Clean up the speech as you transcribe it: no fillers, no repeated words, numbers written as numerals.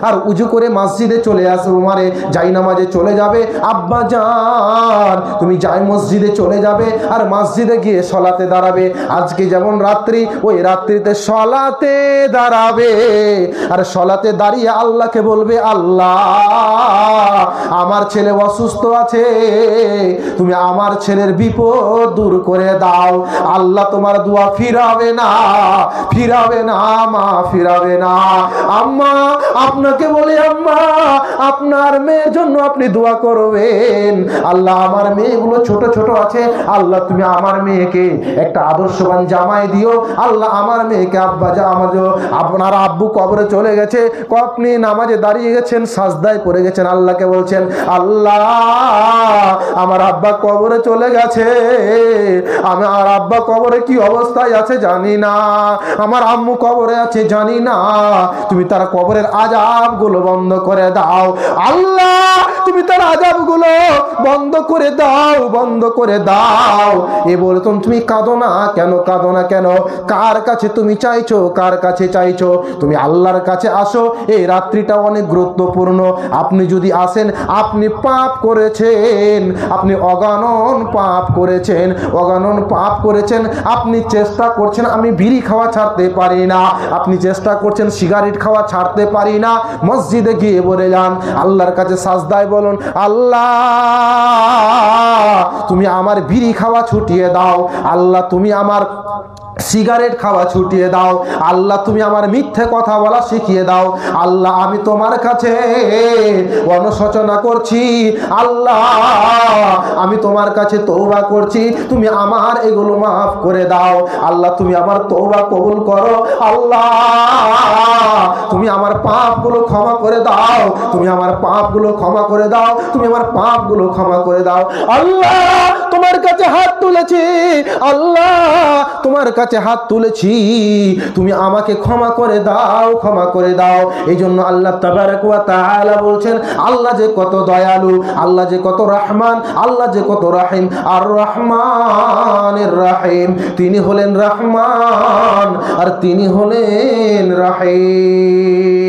আর উজু করে মসজিদে চলে আসবে, মানে যাই নামাজে চলে যাবে। আব্বা জান তুমি যাই মসজিদে চলে যাবে আর মসজিদে গিয়ে সলাতে দাঁড়াবে। আজকে যেমন রাত্রি, ওই রাত্রিতে সলাতে দাঁড়াবে আর সলাতে দাঁড়িয়ে আল্লাহকে বলবে, আল্লাহ আমার ছেলে অসুস্থ আছে, তুমি আমার ছেলের বিপদ দূর করে দাও। আল্লাহ তোমার দোয়া ফিরাবে না, ফিরাবে না মা, ফিরাবে না। আম্মা আপনাকে বলি, আম্মা আপনার মেয়ের জন্য আপনি দোয়া করবেন। আল্লাহ আমার মেয়েগুলো ছোট ছোট আছে, আল্লাহ তুমি আমার মেয়েকে একটা আদর্শবান জামাই দিও। আল্লাহ আমার মেয়েকে, আব্বা যা আমাদের আপনার আব্বু কবরে চলে গেছে, আপনি নামাজে দাঁড়িয়ে গেছেন, সাজদায় পড়ে গেছেন, আল্লাহকে বলছেন, আল্লাহ আমার আব্বা কবরে চলে গেছে, আমার আব্বা কবরে কি অবস্থায় আছে জানি না, আমার আম্মু কবরে আছে জানি না, তুমি তার কবরের আযাবগুলো বন্ধ করে দাও। আল্লাহ তুমি তার আযাবগুলো বন্ধ করে দাও, বন্ধ করে দাও। এ বলে তুমি কাঁদো না কেন, কাঁদো না কেন? কার কাছে তুমি চাইছো, কার কাছে চাইছো? তুমি আল্লাহর কাছে আসো। এই রাত্রিটা অনেক গুরুত্বপূর্ণ। আপনি যদি আসেন, আপনি পাপ করেছেন, আপনি অগানন পাপ করেছেন, অগানন পাপ করেছেন। আপনি চেষ্টা করছেন আমি বিড়ি খাওয়া ছাড়তে পারি না, আপনি চেষ্টা করছেন সিগারেট খাওয়া ছাড়তে পারি না। মসজিদে গিয়ে বলে যান, আল্লাহর কাছে সাজদায় বলুন, আল্লাহ তুমি আমার বিড়ি খাওয়া ছুটিয়ে দাও, আল্লাহ তুমি আমার সিগারেট খাওয়া ছুটিয়ে দাও, আল্লাহ তুমি আমার মিথ্যে কথা বলা শিখিয়ে দাও। আল্লাহ আমি তোমার কাছে অনুশোচনা করছি, আল্লাহ আমি তোমার কাছে তওবা করছি, তুমি আমার এগুলো মাফ করে দাও। আল্লাহ তুমি আমার তওবা কবুল করো, আল্লাহ তুমি আমার পাপগুলো ক্ষমা করে দাও, তুমি আমার পাপগুলো ক্ষমা করে দাও, তুমি আমার পাপগুলো ক্ষমা করে দাও। আল্লাহ তোমার কাছে হাত তুলেছি, আল্লাহ তোমার কাছে হাত তুলেছি, তুমি আমাকে ক্ষমা করে দাও, ক্ষমা করে দাও। এই জন্য আল্লাহ তাবারক ওয়া তাআলা বলছেন, আল্লাহ যে কত দয়ালু, আল্লাহ যে কত রহমান, আল্লাহ যে কত রাহিম। আর রহমানের রাহিম, তিনি হলেন রহমান আর তিনি হলেন রাহিম।